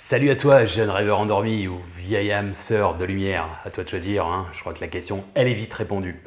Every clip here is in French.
Salut à toi, jeune rêveur endormi ou vieille âme sœur de lumière. À toi de choisir, hein. Je crois que la question, elle est vite répondue.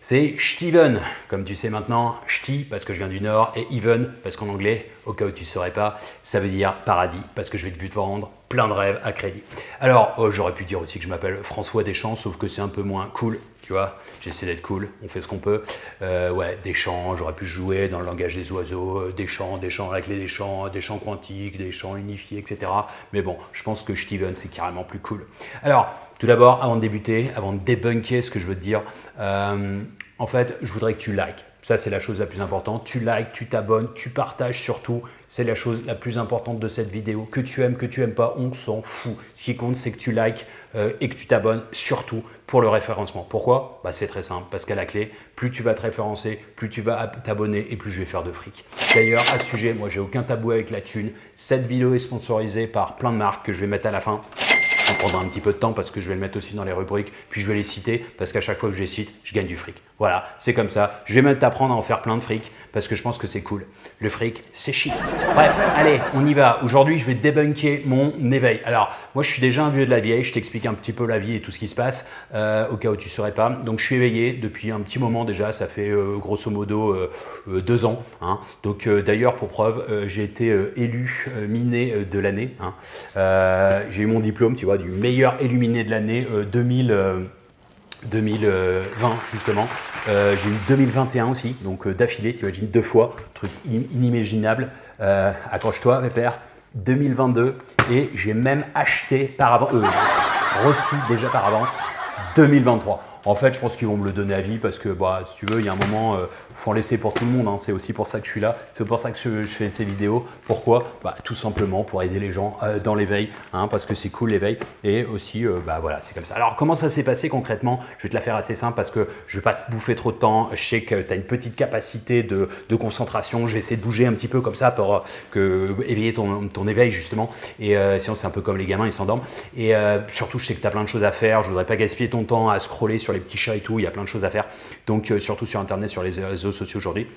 C'est Steven, comme tu sais maintenant, Ch'ti parce que je viens du Nord et Even parce qu'en anglais, au cas où tu ne saurais pas, ça veut dire paradis parce que je vais te vendre plein de rêves à crédit. Alors, j'aurais pu dire aussi que je m'appelle François Deschamps, sauf que c'est un peu moins cool, tu vois. J'essaie d'être cool, on fait ce qu'on peut. Ouais, Deschamps, j'aurais pu jouer dans le langage des oiseaux, Deschamps, la clé des champs quantiques, des champs unifiés, etc. Mais bon, je pense que Steven, c'est carrément plus cool. Alors, tout d'abord, avant de débuter, avant de débunker ce que je veux te dire, en fait, je voudrais que tu likes. Ça, c'est la chose la plus importante. Tu likes, tu t'abonnes, tu partages surtout. C'est la chose la plus importante de cette vidéo. Que tu aimes pas, on s'en fout. Ce qui compte, c'est que tu likes et que tu t'abonnes surtout pour le référencement. Pourquoi? C'est très simple. Parce qu'à la clé, plus tu vas te référencer, plus tu vas t'abonner et plus je vais faire de fric. D'ailleurs, à ce sujet, moi, j'ai aucun tabou avec la thune. Cette vidéo est sponsorisée par plein de marques que je vais mettre à la fin. Ça prendra un petit peu de temps parce que je vais le mettre aussi dans les rubriques, puis je vais les citer parce qu'à chaque fois que je les cite, je gagne du fric. Voilà, c'est comme ça. Je vais même t'apprendre à en faire plein de fric parce que je pense que c'est cool. Le fric, c'est chic. Bref, allez, on y va. Aujourd'hui, je vais débunker mon éveil. Alors, moi, je suis déjà un vieux de la vieille. Je t'explique un petit peu la vie et tout ce qui se passe au cas où tu ne saurais pas. Donc, je suis éveillé depuis un petit moment déjà. Ça fait grosso modo 2 ans. Hein. Donc, d'ailleurs, pour preuve, j'ai été élu miné de l'année. Hein. J'ai eu mon diplôme, tu vois, du meilleur illuminé de l'année 2020 justement. J'ai eu 2021 aussi, donc d'affilée, tu imagines 2 fois, truc inimaginable. Accroche-toi, pépère. 2022 et j'ai même acheté par avance, reçu déjà par avance 2023. En fait, je pense qu'ils vont me le donner à vie parce que, si tu veux, il y a un moment, faut en laisser pour tout le monde. Hein. C'est aussi pour ça que je suis là. C'est pour ça que je fais ces vidéos. Pourquoi? Tout simplement pour aider les gens dans l'éveil, hein, parce que c'est cool l'éveil. Et aussi, voilà, c'est comme ça. Alors, comment ça s'est passé concrètement? Je vais te la faire assez simple parce que je ne vais pas te bouffer trop de temps. Je sais que tu as une petite capacité de concentration. Je vais essayer de bouger un petit peu comme ça pour éveiller ton éveil justement. Et sinon, c'est un peu comme les gamins, ils s'endorment. Et surtout, je sais que tu as plein de choses à faire. Je ne voudrais pas gaspiller ton temps à scroller sur les petits chats et tout, il y a plein de choses à faire. Donc surtout sur internet, sur les réseaux sociaux aujourd'hui.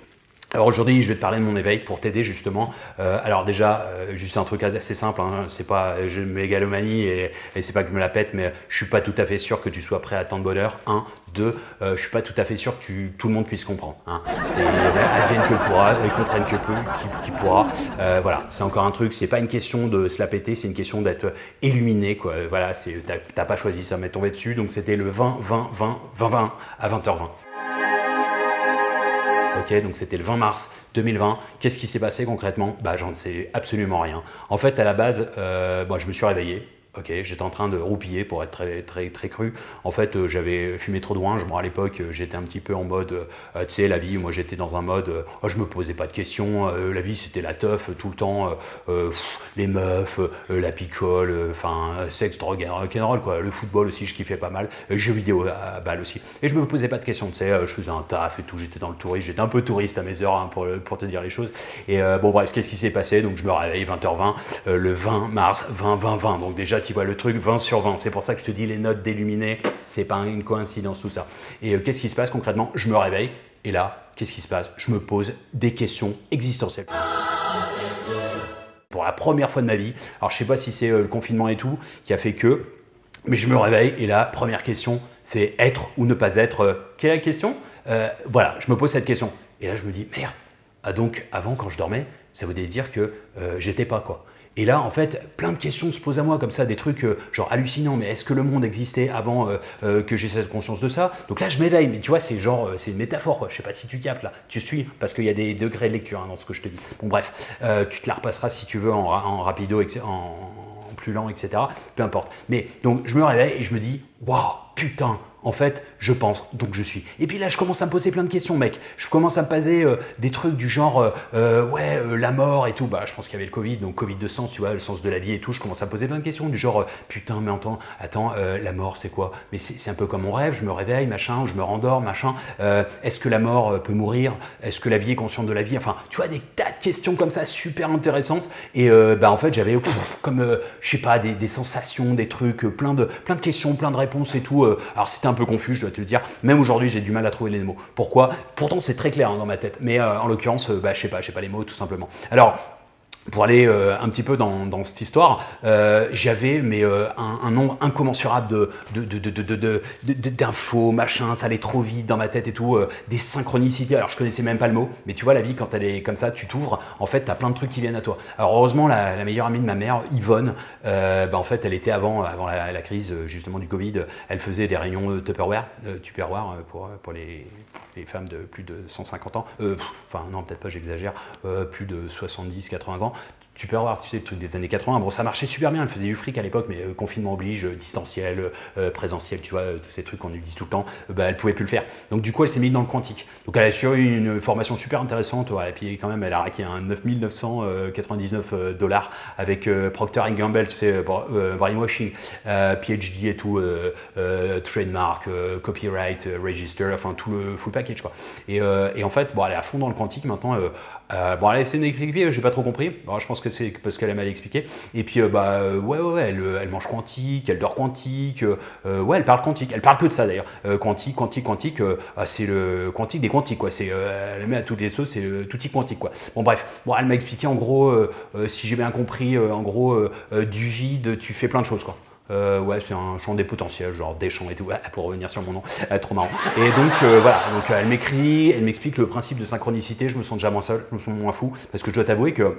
Alors aujourd'hui, je vais te parler de mon éveil pour t'aider justement. Alors déjà, juste un truc assez simple, hein, c'est pas je mégalomanie et c'est pas que je me la pète, mais je suis pas tout à fait sûr que tu sois prêt à tant de bonheur. 1, 2, je suis pas tout à fait sûr que tout le monde puisse comprendre. Hein. C'est advienne que pourra, et comprenne que peu, qui pourra. Voilà, c'est encore un truc, c'est pas une question de se la péter, c'est une question d'être illuminé, quoi. Voilà, t'as pas choisi, ça m'est tombé dessus, donc c'était le 20 à 20h20. Ok, donc c'était le 20 mars 2020. Qu'est-ce qui s'est passé concrètement? J'en sais absolument rien. En fait, à la base, je me suis réveillé. Ok, j'étais en train de roupiller pour être très cru. En fait, j'avais fumé trop de ouin. À l'époque, j'étais un petit peu en mode, tu sais, la vie. Moi, j'étais dans un mode, je me posais pas de questions. La vie, c'était la teuf tout le temps. Les meufs, la picole, sexe, drogue, rock'n'roll, quoi. Le football aussi, je kiffais pas mal. Jeux vidéo à balle aussi. Et je me posais pas de questions, tu sais. Je faisais un taf et tout. J'étais dans le tourisme. J'étais un peu touriste à mes heures, hein, pour te dire les choses. Et bref, qu'est-ce qui s'est passé? Donc, je me réveille 20h20, le 20 mars 20. Donc déjà, tu vois le truc 20 sur 20. C'est pour ça que je te dis les notes d'illuminé, c'est pas une coïncidence tout ça. Et qu'est-ce qui se passe concrètement? Je me réveille et là, qu'est-ce qui se passe? Je me pose des questions existentielles. Pour la première fois de ma vie, alors je sais pas si c'est le confinement et tout qui a fait que, mais je me réveille et la première question, c'est être ou ne pas être. Quelle est la question? Voilà, je me pose cette question. Et là, je me dis, merde, donc avant, quand je dormais, ça voulait dire que j'étais pas, quoi. Et là, en fait, plein de questions se posent à moi comme ça, des trucs genre hallucinants. Mais est-ce que le monde existait avant que j'ai cette conscience de ça? Donc là, je m'éveille. Mais tu vois, c'est genre, c'est une métaphore, quoi. Je sais pas si tu captes là. Tu suis parce qu'il y a des degrés de lecture, hein, dans ce que je te dis. Bon, bref, tu te la repasseras si tu veux en rapido, en plus lent, etc. Peu importe. Mais donc, je me réveille et je me dis, waouh, putain. En fait, je pense, donc je suis. Et puis là, je commence à me poser plein de questions, mec. Je commence à me poser des trucs du genre, la mort et tout. Je pense qu'il y avait le Covid, donc Covid de sens, tu vois, le sens de la vie et tout. Je commence à me poser plein de questions du genre, putain, mais attends, la mort, c'est quoi? Mais c'est un peu comme mon rêve, je me réveille, machin, ou je me rendors, machin. Est-ce que la mort peut mourir? Est-ce que la vie est consciente de la vie? Enfin, tu vois, des tas de questions comme ça, super intéressantes. Et en fait, j'avais comme, je sais pas, des sensations, des trucs, plein de questions, plein de réponses et tout. Alors, c'était un peu confus, je dois te le dire. Même aujourd'hui, j'ai du mal à trouver les mots. Pourquoi? Pourtant, c'est très clair, hein, dans ma tête. Mais en l'occurrence, je sais pas les mots, tout simplement. Alors, pour aller un petit peu dans cette histoire, j'avais un nombre incommensurable d'infos, machin, ça allait trop vite dans ma tête et tout, des synchronicités. Alors je connaissais même pas le mot, mais tu vois la vie quand elle est comme ça, tu t'ouvres, en fait t'as plein de trucs qui viennent à toi. Alors heureusement la meilleure amie de ma mère, Yvonne, en fait elle était avant la crise justement du Covid, elle faisait des réunions Tupperware, pour les femmes de plus de 150 ans, enfin non peut-être pas j'exagère, plus de 70-80 ans. Tu peux avoir, tu sais, le truc des années 80. Bon, ça marchait super bien, elle faisait du fric à l'époque, mais confinement oblige, distanciel, présentiel, tu vois, tous ces trucs qu'on nous dit tout le temps, elle pouvait plus le faire. Donc du coup, elle s'est mise dans le quantique. Donc elle a su une formation super intéressante, et puis quand même, elle a raqué un 9 999 $ avec Procter Gamble, tu sais, brainwashing, PhD et tout, trademark, copyright, register, enfin tout le full package, quoi. Et en fait, bon, elle est à fond dans le quantique maintenant. Elle a essayé d'expliquer, j'ai pas trop compris. Alors, je pense que c'est parce qu'elle a mal expliqué. Et puis, elle mange quantique, elle dort quantique. Elle parle quantique. Elle parle que de ça d'ailleurs. Quantique. C'est le quantique des quantiques, quoi. Elle met à toutes les sauces, c'est le tutti quantique, quoi. Bon, bref. Bon, elle m'a expliqué en gros, si j'ai bien compris, du vide, tu fais plein de choses, quoi. C'est un champ des potentiels, genre des champs et tout, pour revenir sur mon nom, trop marrant. Et donc donc elle m'écrit, elle m'explique le principe de synchronicité, je me sens déjà moins seul, je me sens moins fou, parce que je dois t'avouer que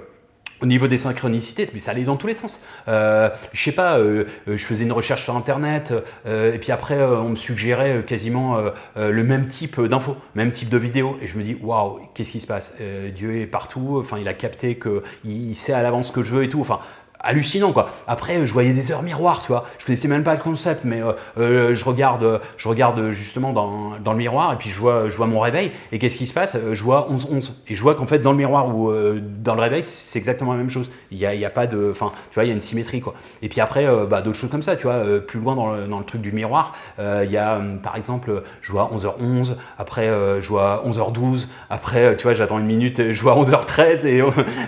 au niveau des synchronicités, mais ça allait dans tous les sens. Je sais pas, je faisais une recherche sur internet, et puis après on me suggérait quasiment le même type d'infos, même type de vidéo, et je me dis waouh, qu'est-ce qui se passe? Dieu est partout, enfin il a capté qu'il sait à l'avance ce que je veux et tout, enfin hallucinant, quoi. Après je voyais des heures miroirs, tu vois, je connaissais même pas le concept, mais je regarde justement dans le miroir et puis je vois mon réveil, et qu'est-ce qui se passe? Je vois 11-11, et je vois qu'en fait dans le miroir ou dans le réveil c'est exactement la même chose, il y a pas de, enfin tu vois, il y a une symétrie, quoi. Et puis après d'autres choses comme ça, tu vois, plus loin dans le truc du miroir, il y a par exemple, je vois 11h11, après je vois 11h12, après tu vois, j'attends une minute, je vois 11h13, et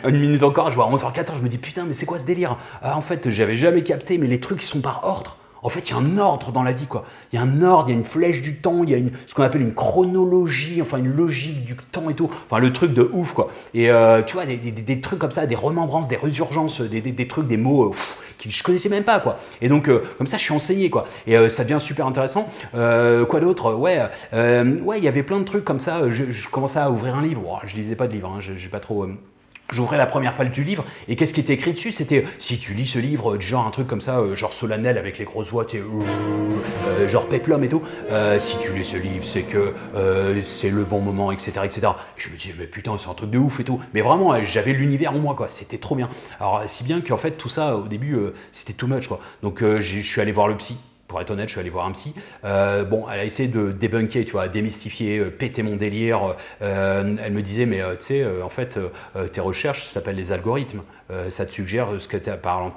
une minute encore, je vois 11h14, je me dis putain, mais c'est quoi ce délire? En fait, j'avais jamais capté, mais les trucs sont par ordre. En fait, il y a un ordre dans la vie, quoi. Il y a un ordre, il y a une flèche du temps, il y a ce qu'on appelle une chronologie, enfin une logique du temps et tout. Enfin, le truc de ouf, quoi. Et tu vois, des trucs comme ça, des remembrances, des résurgences, des trucs, des mots que je connaissais même pas, quoi. Et donc, comme ça, je suis enseigné, quoi. Et ça devient super intéressant. Quoi d'autre? Il y avait plein de trucs comme ça. Je commençais à ouvrir un livre. Oh, je lisais pas de livre, hein, j'ai pas trop... J'ouvrais la première page du livre, et qu'est-ce qui était écrit dessus? C'était, si tu lis ce livre, genre un truc comme ça, genre solennel avec les grosses voix, genre péplum et tout, si tu lis ce livre, c'est que c'est le bon moment, etc., etc. Et je me disais, mais putain, c'est un truc de ouf et tout. Mais vraiment, j'avais l'univers en moi, quoi. C'était trop bien. Alors, si bien qu'en fait, tout ça, au début, c'était too much, quoi. Donc, je suis allé voir le psy. Pour être honnête, je suis allé voir un psy. Elle a essayé de débunker, tu vois, démystifier, péter mon délire. Elle me disait, mais tu sais, en fait, tes recherches s'appellent les algorithmes. Ça te suggère par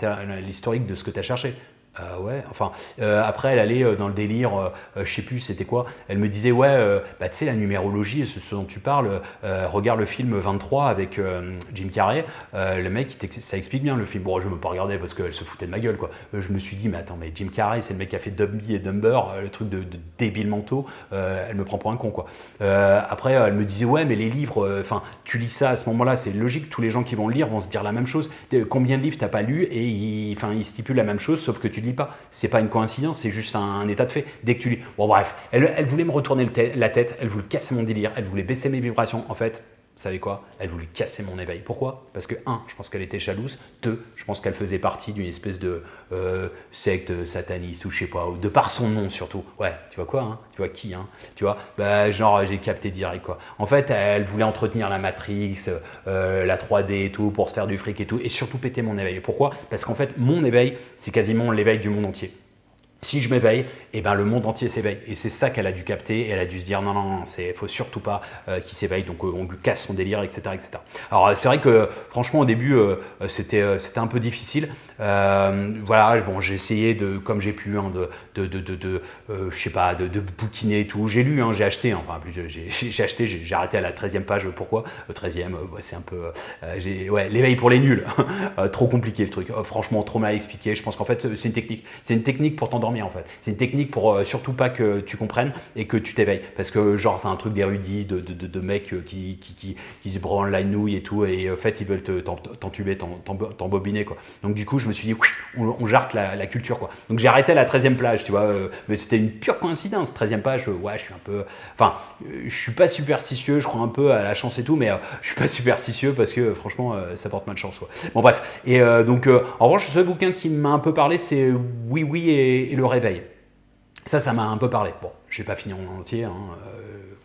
l'historique de ce que tu as cherché. Après elle allait dans le délire, je sais plus c'était quoi, elle me disait tu sais, la numérologie, ce dont tu parles, regarde le film 23 avec Jim Carrey, le mec ça explique bien le film. Bon, je ne me pas regarder parce qu'elle se foutait de ma gueule, quoi. Je me suis dit, mais attends, mais Jim Carrey, c'est le mec qui a fait Dumby et Dumber, le truc de débile mentaux, elle me prend pour un con, quoi. Après elle me disait, mais les livres, tu lis ça à ce moment-là, c'est logique, tous les gens qui vont le lire vont se dire la même chose. Combien de livres t'as pas lu? Et ils stipulent la même chose, sauf que tu lis pas. C'est pas une coïncidence, c'est juste un état de fait. Dès que tu lis. Bon, bref, elle voulait me retourner la tête, elle voulait casser mon délire, elle voulait baisser mes vibrations. En fait, vous savez quoi? Elle voulait casser mon éveil. Pourquoi? Parce que, je pense qu'elle était jalouse. 2, je pense qu'elle faisait partie d'une espèce de secte sataniste ou je sais pas, ou de par son nom surtout. Ouais, tu vois quoi, hein? Tu vois qui, hein? Tu vois, genre, j'ai capté direct, quoi. En fait, elle voulait entretenir la Matrix, la 3D et tout, pour se faire du fric et tout, et surtout péter mon éveil. Pourquoi? Parce qu'en fait, mon éveil, c'est quasiment l'éveil du monde entier. Si je m'éveille, le monde entier s'éveille. Et c'est ça qu'elle a dû capter. Et elle a dû se dire non, faut surtout pas qu'il s'éveille. Donc on lui casse son délire, etc., etc. Alors c'est vrai que franchement au début c'était un peu difficile. J'ai essayé comme j'ai pu je sais pas, de bouquiner et tout. J'ai lu, j'ai acheté. J'ai acheté. J'ai arrêté à la 13e page. Pourquoi? 13e, c'est un peu l'éveil pour les nuls. Trop compliqué le truc. Franchement trop mal expliqué. Je pense qu'en fait c'est une technique. C'est une technique pour t'endormir t'endormir en fait. C'est une technique pour surtout pas que tu comprennes et que tu t'éveilles. Parce que genre c'est un truc d'érudit, de mecs qui se branlent la nouille et tout, et en fait ils veulent t'entuber, t'embobiner quoi. Donc du coup je me suis dit, on jarte la culture quoi. Donc j'ai arrêté à la 13e plage, tu vois, mais c'était une pure coïncidence. 13e plage, ouais je suis un peu, enfin je suis pas superstitieux, je crois un peu à la chance et tout, mais je suis pas superstitieux parce que franchement ça porte malchance quoi. Bon bref, et donc en revanche ce bouquin qui m'a un peu parlé c'est Oui Oui et le réveil. Ça m'a un peu parlé. Bon, je n'ai pas fini en entier, hein,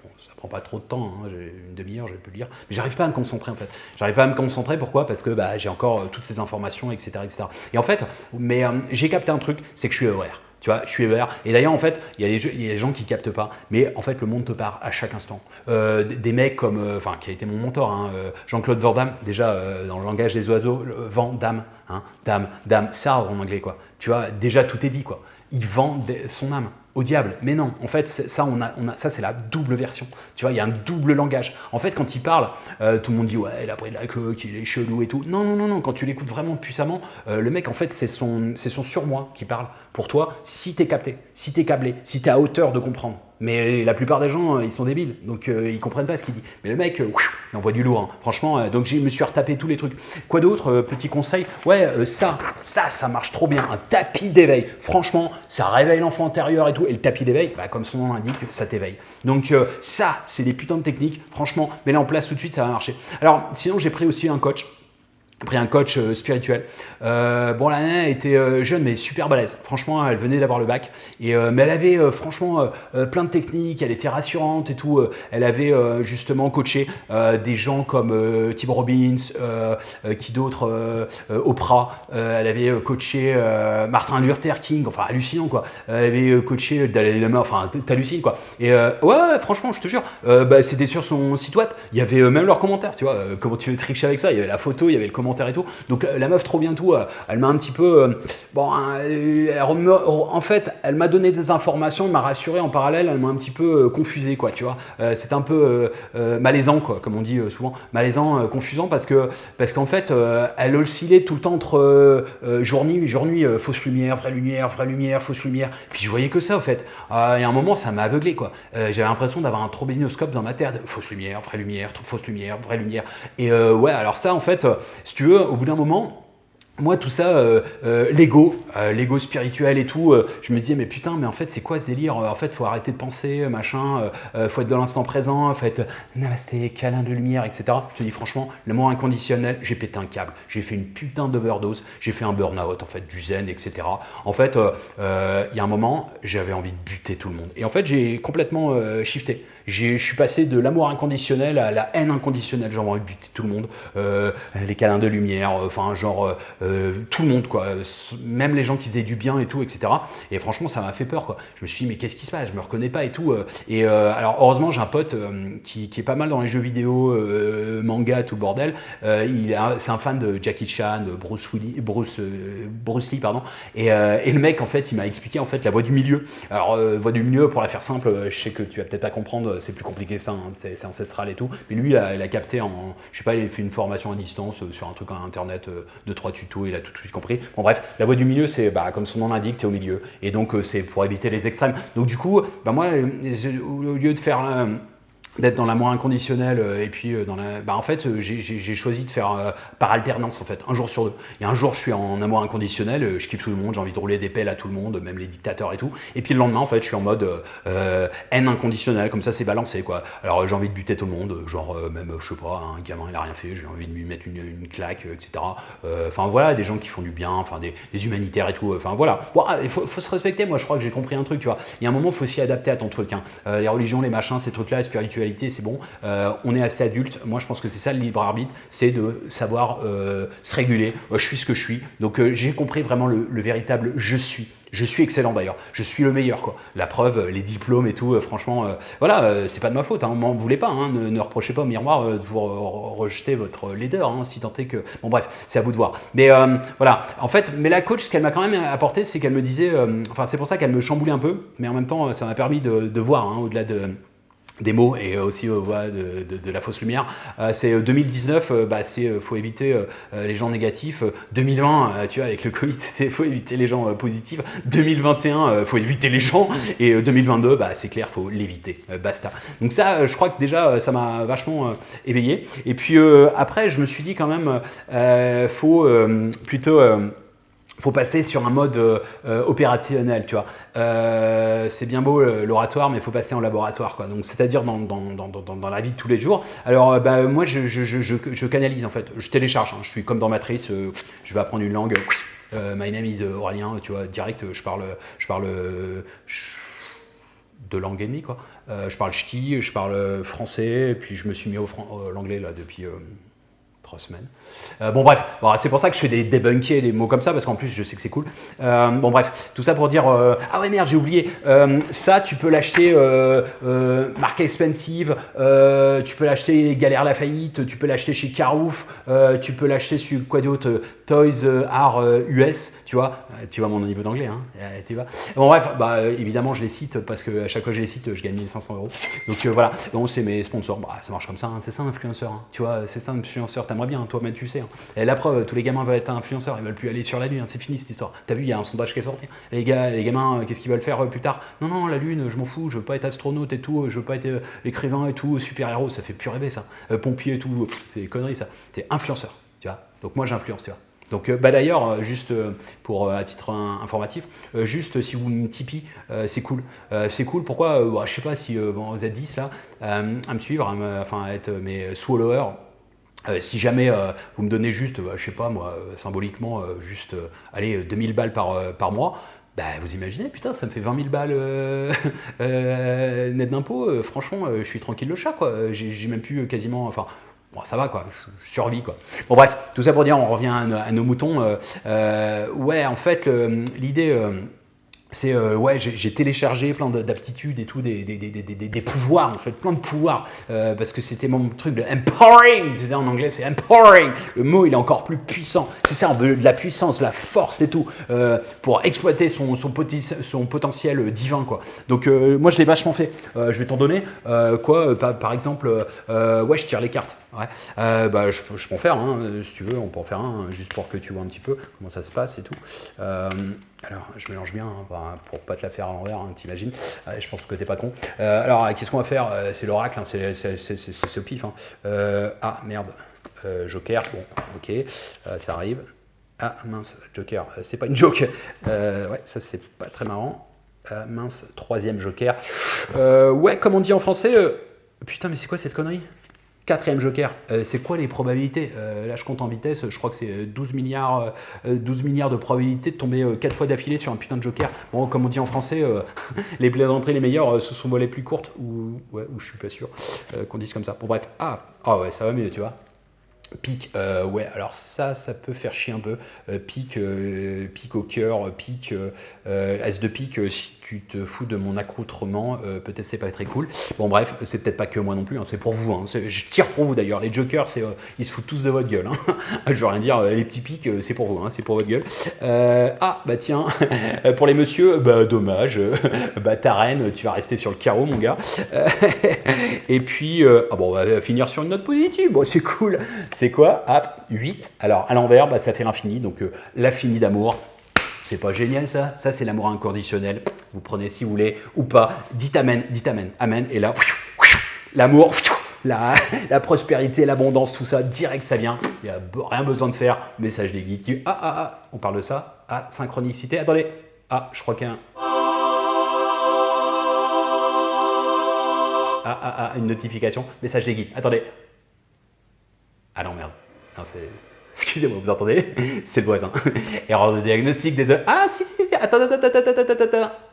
bon, ça prend pas trop de temps, hein, j'ai une demi-heure, j'ai pu le lire, mais j'arrive pas à me concentrer en fait. J'arrive pas à me concentrer, pourquoi? Parce que bah, j'ai encore toutes ces informations, etc. etc. Et en fait, mais j'ai capté un truc, c'est que je suis aware. Tu vois, je suis aware. Et d'ailleurs, en fait, il y a des gens qui captent pas, mais en fait, le monde te parle à chaque instant. Des mecs comme, enfin, qui a été mon mentor, hein, Jean-Claude Van Damme, déjà dans le langage des oiseaux, Van Damme, hein, dame, ça en anglais, quoi. Tu vois, déjà tout est dit, quoi. Il vend son âme au diable. Mais non, en fait, ça, ça c'est la double version. Tu vois, il y a un double langage. En fait, quand il parle, tout le monde dit, ouais, il a pris de la coke, il est chelou et tout. Non, non, non, non. Quand tu l'écoutes vraiment puissamment, le mec, en fait, c'est son surmoi qui parle pour toi si t'es capté, si t'es câblé, si t'es à hauteur de comprendre. Mais la plupart des gens, ils sont débiles, donc ils comprennent pas ce qu'il dit. Mais le mec, il envoie du lourd, hein. Franchement. Donc je me suis retapé tous les trucs. Quoi d'autre? Petit conseil, ouais, ça marche trop bien. Un tapis d'éveil. Franchement, ça réveille l'enfant intérieur et tout. Et le tapis d'éveil, bah, comme son nom l'indique, ça t'éveille. Donc ça, c'est des putains de techniques. Franchement, mets-les en place tout de suite, ça va marcher. Alors, sinon, j'ai pris aussi un coach. Pris un coach spirituel. Bon, la nana était jeune mais super balèze. Franchement, elle venait d'avoir le bac. Mais elle avait franchement plein de techniques. Elle était rassurante et tout. Elle avait justement coaché des gens comme Tim Robbins, qui d'autres, Oprah. Elle avait coaché Martin Luther King. Enfin, hallucinant quoi. Elle avait coaché Dalai Lama. Enfin, t'hallucines quoi. Et ouais, franchement, je te jure, bah, c'était sur son site web. Il y avait même leurs commentaires. Tu vois, comment tu veux tricher avec ça? Il y avait la photo, il y avait le commentaire et tout. Donc la meuf trop bien tout, elle m'a un petit peu en fait elle m'a donné des informations, elle m'a rassuré, en parallèle elle m'a un petit peu confusé quoi, tu vois. C'est un peu malaisant quoi, comme on dit souvent, malaisant, confusant parce qu'en fait elle oscillait tout le temps entre jour nuit, fausse lumière, vraie lumière, fausse lumière, puis je voyais que ça au fait. Et à un moment ça m'a aveuglé quoi. J'avais l'impression d'avoir un trombinoscope dans ma tête, fausse lumière, vraie lumière, fausse lumière, vraie lumière. Et ouais, alors ça en fait, si tu veux, au bout d'un moment, moi tout ça, l'ego spirituel et tout, je me disais mais putain, mais en fait c'est quoi ce délire? En fait faut arrêter de penser, machin, faut être dans l'instant présent, faut être namasté, câlin de lumière, etc. Je te dis franchement, l'amour inconditionnel, j'ai pété un câble, j'ai fait une putain d'overdose, j'ai fait un burn-out en fait, du zen, etc. En fait, il y a un moment, j'avais envie de buter tout le monde. Et en fait j'ai complètement shifté. Je suis passé de l'amour inconditionnel à la haine inconditionnelle. J'ai envie de buter tout le monde, les câlins de lumière, enfin genre tout le monde quoi, même les gens qui faisaient du bien et tout, etc. Et franchement ça m'a fait peur quoi. Je me suis dit mais qu'est-ce qui se passe? Je me reconnais pas et tout. Alors heureusement j'ai un pote qui est pas mal dans les jeux vidéo, manga, tout le bordel. C'est un fan de Jackie Chan, Bruce Lee pardon. Et le mec en fait il m'a expliqué en fait la voie du milieu. Alors voie du milieu, pour la faire simple, je sais que tu vas peut-être pas comprendre. C'est plus compliqué que ça, hein, c'est ancestral et tout. Mais lui, il a capté je sais pas, il a fait une formation à distance sur un truc en internet, 2-3 tutos, il a tout de suite compris. Bon bref, la voie du milieu, c'est comme son nom l'indique, t'es au milieu. Et donc c'est pour éviter les extrêmes. Donc du coup, moi, au lieu de faire d'être dans l'amour inconditionnel et puis en fait j'ai choisi de faire par alternance en fait, un jour sur deux. Et un jour je suis en amour inconditionnel, je kiffe tout le monde, j'ai envie de rouler des pelles à tout le monde, même les dictateurs et tout. Et puis le lendemain en fait je suis en mode haine inconditionnelle, comme ça c'est balancé quoi. Alors j'ai envie de buter tout le monde, genre même je sais pas, un gamin il a rien fait, j'ai envie de lui mettre une claque, etc. Enfin voilà, des gens qui font du bien, enfin des humanitaires et tout, enfin voilà. Bon, il faut se respecter, moi je crois que j'ai compris un truc, tu vois. Il y a un moment il faut s'y adapter à ton truc, hein. Les religions, les machins, ces trucs là, la spiritualité, c'est bon, on est assez adulte. Moi je pense que c'est ça le libre arbitre, c'est de savoir se réguler. Je suis ce que je suis, donc j'ai compris vraiment le véritable je suis. Je suis excellent d'ailleurs, je suis le meilleur quoi. La preuve, les diplômes et tout, franchement, voilà, c'est pas de ma faute, hein, m'en voulez pas, hein, ne reprochez pas au miroir de vous rejeter votre leader, hein, si tant est que... Bon bref, c'est à vous de voir. Mais voilà, en fait, mais la coach, ce qu'elle m'a quand même apporté, c'est qu'elle me disait, enfin c'est pour ça qu'elle me chamboulait un peu, mais en même temps, ça m'a permis de voir, hein, au-delà des mots et aussi voilà, de la fausse lumière. C'est 2019, faut éviter les gens négatifs. 2020, tu vois, avec le Covid, c'était faut éviter les gens positifs. 2021, faut éviter les gens. Et 2022, c'est clair, faut l'éviter. Basta. Donc ça, je crois que déjà, ça m'a vachement éveillé. Et puis après, je me suis dit quand même, faut plutôt faut passer sur un mode opérationnel, tu vois. C'est bien beau l'oratoire, mais il faut passer en laboratoire, quoi. Donc, c'est-à-dire dans la vie de tous les jours. Alors, moi, je canalise, en fait. Je télécharge. Hein. Je suis comme dans Matrice. Je vais apprendre une langue. My name is Aurélien, tu vois, direct, je parle deux langues et demie, quoi. Je parle ch'ti, je parle français, et puis je me suis mis au l'anglais, là, depuis 3 semaines. Bon bref, c'est pour ça que je fais des débunker, des mots comme ça, parce qu'en plus je sais que c'est cool. Bon bref, tout ça pour dire... ah ouais merde, j'ai oublié. Ça, tu peux l'acheter marque expensive, tu peux l'acheter Galère la faillite, tu peux l'acheter chez Carouf, tu peux l'acheter sur quoi d'autre, Toys R US, tu vois mon niveau d'anglais, hein, tu vois. Bon bref, évidemment je les cite, parce que à chaque fois que je les cite, je gagne 1500 €. Donc voilà, bon, c'est mes sponsors, ça marche comme ça, hein, c'est ça un influenceur, hein, tu vois, c'est ça un influenceur, t'aimerais bien, toi, mais tu sais. Hein. Et la preuve, tous les gamins veulent être influenceurs, ils veulent plus aller sur la lune, hein, c'est fini cette histoire. T'as vu, il y a un sondage qui est sorti. Les gamins, qu'est-ce qu'ils veulent faire plus tard? Non, la lune, je m'en fous, je veux pas être astronaute et tout, je veux pas être écrivain et tout, super-héros, ça fait plus rêver ça. Pompier et tout, c'est des conneries ça. T'es influenceur, tu vois. Donc moi j'influence, tu vois. Donc d'ailleurs, juste pour à titre informatif, juste si vous me Tipeee, c'est cool. C'est cool, pourquoi je sais pas si vous êtes 10 là, à me suivre, à être mes followers. Si jamais vous me donnez juste, je sais pas moi, symboliquement, juste, allez, 2000 balles par mois, vous imaginez, putain, ça me fait 20 000 balles net d'impôts. Franchement, je suis tranquille le chat, quoi. J'ai même plus quasiment, enfin, bon, ça va, quoi. Je survis, quoi. Bon, bref, tout ça pour dire, on revient à nos moutons. Ouais, en fait, l'idée. C'est ouais, j'ai téléchargé plein d'aptitudes et tout, des pouvoirs, en fait, plein de pouvoirs, parce que c'était mon truc de empowering, tu sais, en anglais c'est empowering, le mot il est encore plus puissant, c'est ça, on veut de la puissance, la force et tout, pour exploiter son potentiel divin, quoi. Donc moi je l'ai vachement fait, je vais t'en donner, par exemple, ouais, je tire les cartes. Ouais. Je peux en faire un, si tu veux, on peut en faire un, juste pour que tu vois un petit peu comment ça se passe et tout. Alors, je mélange bien, hein, pour pas te la faire à l'envers, hein, t'imagines. Je pense que t'es pas con. Alors, qu'est-ce qu'on va faire? C'est l'oracle, hein, c'est au pif. Hein. Ah, merde. Joker, bon, ok, ça arrive. Ah, mince, Joker, c'est pas une joke. Ouais, ça c'est pas très marrant. Mince, troisième Joker. Ouais, comme on dit en français, putain, mais c'est quoi cette connerie? Quatrième joker, c'est quoi les probabilités? Là, je compte en vitesse, je crois que c'est 12 milliards de probabilités de tomber 4 fois d'affilée sur un putain de joker. Bon, comme on dit en français, les plaisanteries les meilleures se sont volées plus courtes, ou je suis pas sûr qu'on dise comme ça. Bon, bref, ouais, ça va mieux, tu vois. Pique, ouais, alors ça peut faire chier un peu. Pique au cœur, pique, as de pique, si tu te fous de mon accoutrement, peut-être c'est pas très cool. Bon bref, c'est peut-être pas que moi non plus, hein, c'est pour vous, hein, je tire pour vous d'ailleurs. Les jokers, ils se foutent tous de votre gueule. Hein. Je veux rien dire, les petits pics, c'est pour vous, hein, c'est pour votre gueule. Tiens, pour les messieurs, dommage, ta reine, tu vas rester sur le carreau mon gars. Et puis, on va finir sur une note positive, bon c'est cool. C'est quoi? 8. Alors, à l'envers, ça fait l'infini. Donc, l'infini d'amour. C'est pas génial, ça? Ça, c'est l'amour inconditionnel. Vous prenez si vous voulez ou pas. Dites amen, amen. Et là, l'amour, la prospérité, l'abondance, tout ça, direct, ça vient. Il n'y a rien besoin de faire. Message des guides. On parle de ça. Synchronicité. Attendez. Je crois qu'il y a une notification. Message des guides. Attendez. Ah non, merde. Non, excusez-moi, vous entendez? C'est le voisin. Erreur de diagnostic, désolé. Ah, si. Attends.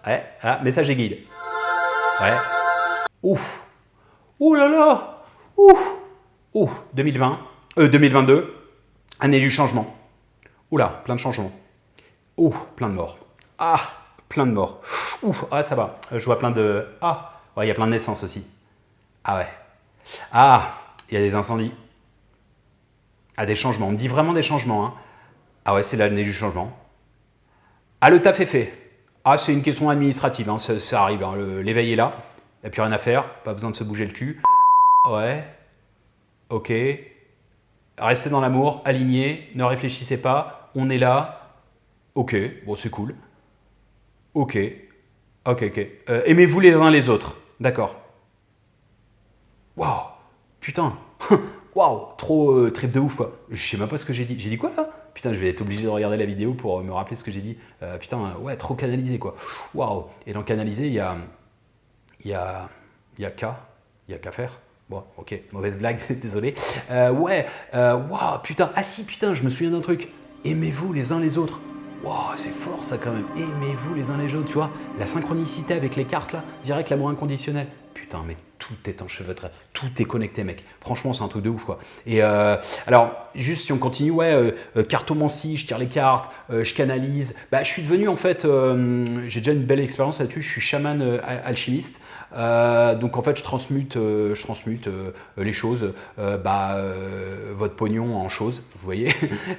Ouais, message des guides. Ouais. Ouf. Ouh là là. Ouf. 2022. Année du changement. Oula, plein de changements. Plein de morts. Plein de morts. Ça va. Je vois plein de... ouais, il y a plein de naissances aussi. Ouais. Il y a des incendies. Des changements. On me dit vraiment des changements. Hein. Ouais, c'est l'année du changement. Le taf est fait. C'est une question administrative. Hein. Ça arrive. Hein. L'éveil est là. Il n'y a plus rien à faire, pas besoin de se bouger le cul. Ouais, ok. Restez dans l'amour, alignés, ne réfléchissez pas, on est là. Ok, bon c'est cool. Ok, ok. Aimez-vous les uns les autres. D'accord. Waouh, putain. Waouh, trop trip de ouf quoi. Je sais même pas ce que j'ai dit. J'ai dit quoi là? Putain, je vais être obligé de regarder la vidéo pour me rappeler ce que j'ai dit. Putain, ouais, trop canalisé quoi. Waouh. Et dans canalisé, il y a, il y a qu'à, il y a qu'à faire. Bon, ok, mauvaise blague, désolé. Ouais, waouh, putain. Ah si, putain, je me souviens d'un truc. Aimez-vous les uns les autres. Waouh, c'est fort ça quand même. Aimez-vous les uns les autres, tu vois. La synchronicité avec les cartes là, direct l'amour inconditionnel. Putain, mais tout est enchevêtré, tout est connecté, mec. Franchement, c'est un truc de ouf, quoi. Et alors, juste si on continue, ouais, cartomancie, je tire les cartes, je canalise. Bah, je suis devenu, en fait, j'ai déjà une belle expérience là-dessus. Je suis chaman alchimiste. Donc, en fait, je transmute les choses. Votre pognon en choses, vous voyez.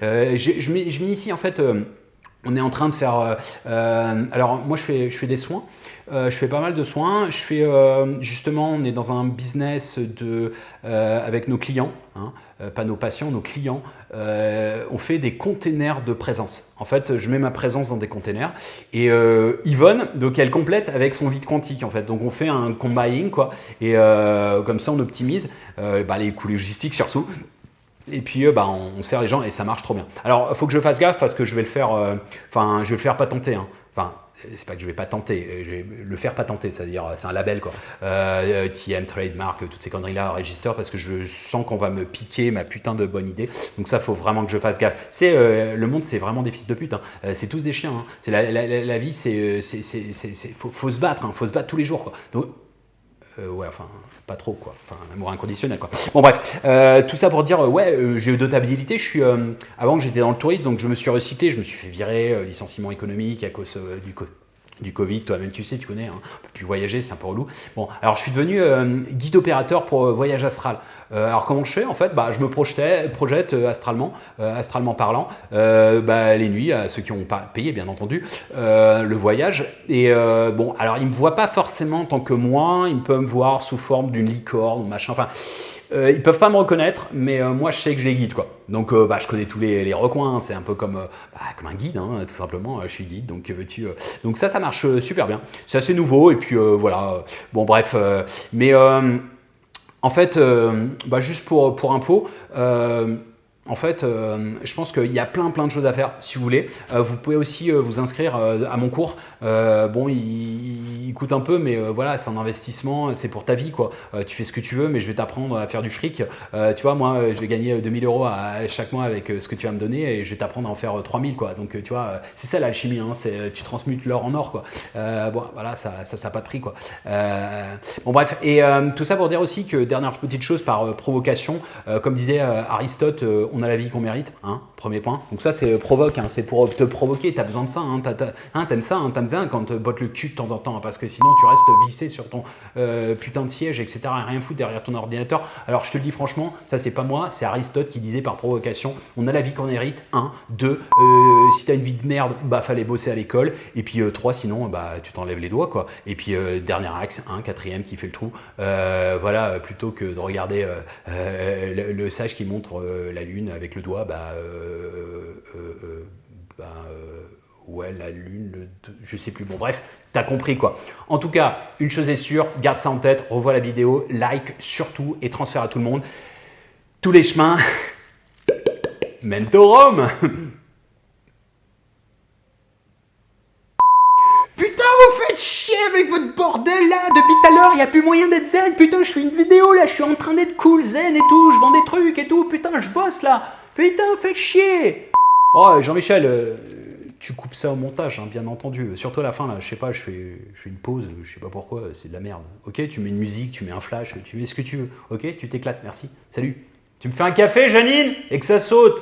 Je m'initie, en fait. On est en train de faire. Alors, moi, je fais des soins. Je fais pas mal de soins. Je fais justement, on est dans un business avec nos clients, hein, pas nos patients, nos clients. On fait des containers de présence. En fait, je mets ma présence dans des containers et Yvonne, donc elle complète avec son vide quantique en fait. Donc on fait un combining quoi et comme ça on optimise les coûts logistiques surtout. Et puis on sert les gens et ça marche trop bien. Alors il faut que je fasse gaffe parce que je vais le faire, je vais le faire patenter. Hein. Enfin, c'est pas que je vais patenter, je vais le faire patenter, c'est-à-dire c'est un label quoi. TM, trademark, toutes ces conneries là, register parce que je sens qu'on va me piquer ma putain de bonne idée. Donc ça faut vraiment que je fasse gaffe. Le monde c'est vraiment des fils de pute. Hein. C'est tous des chiens. Hein. C'est la vie, faut se battre, hein. Faut se battre tous les jours quoi. Donc ouais, enfin, pas trop, quoi. Enfin, l'amour inconditionnel, quoi. Bon, bref, tout ça pour dire, j'ai eu d'autres habilités. Avant que j'étais dans le tourisme, donc je me suis recyclé, je me suis fait virer, licenciement économique à cause du Covid. Toi-même, tu sais, tu connais, hein, on peut plus voyager, c'est un peu relou. Bon, alors je suis devenu guide opérateur pour voyage astral. Alors comment je fais en fait? Je me projette astralement parlant, les nuits à ceux qui n'ont pas payé bien entendu le voyage. Et alors ils me voient pas forcément en tant que moi, ils peuvent me voir sous forme d'une licorne, machin. Enfin, ils peuvent pas me reconnaître, mais moi je sais que je les guide quoi. Donc je connais tous les recoins, hein. C'est un peu comme un guide, hein, tout simplement. Je suis guide, donc donc ça marche super bien. C'est assez nouveau et puis voilà. Bon bref, mais en fait, juste pour info. En fait, je pense qu'il y a plein de choses à faire si vous voulez. Vous pouvez aussi vous inscrire à mon cours. Il coûte un peu, mais voilà, c'est un investissement, c'est pour ta vie quoi. Tu fais ce que tu veux, mais je vais t'apprendre à faire du fric. Tu vois, moi, je vais gagner 2000 euros à chaque mois avec ce que tu vas me donner et je vais t'apprendre à en faire 3000 quoi. Donc tu vois, c'est ça l'alchimie, hein, tu transmutes l'or en or quoi. Voilà, ça n'a pas de prix quoi. Bon bref, et tout ça pour dire aussi que dernière petite chose par provocation, comme disait Aristote, on a la vie qu'on mérite, hein, premier point. Donc ça c'est provoque, hein, c'est pour te provoquer, t'as besoin de ça, hein, t'aimes ça, hein, t'aimes bien quand te botte le cul de temps en temps, hein, parce que sinon tu restes vissé sur ton putain de siège, etc. et rien foutre derrière ton ordinateur. Alors je te le dis franchement, ça c'est pas moi, c'est Aristote qui disait par provocation, on a la vie qu'on mérite, 1, 2, si t'as une vie de merde, fallait bosser à l'école, et puis 3, sinon tu t'enlèves les doigts quoi. Et puis dernier axe, 1, quatrième qui fait le trou, voilà, plutôt que de regarder le sage qui montre la lune avec le doigt, ouais, la lune, je sais plus. Bon, bref, t'as compris quoi. En tout cas, une chose est sûre, garde ça en tête, revois la vidéo, like surtout et transfère à tout le monde. Tous les chemins mènent au Rome. Putain, vous faites chier avec votre bordel là. Depuis tout à l'heure, il n'y a plus moyen d'être zen. Putain, je fais une vidéo là, je suis en train d'être cool, zen et tout. Je vends des trucs et tout. Putain, je bosse là. Putain, faites chier. Oh, Jean-Michel, tu coupes ça au montage, hein, bien entendu. Surtout à la fin, là, je sais pas, je fais une pause, je sais pas pourquoi, c'est de la merde. Ok, tu mets une musique, tu mets un flash, tu mets ce que tu veux. Ok, tu t'éclates, merci. Salut. Tu me fais un café, Janine, et que ça saute.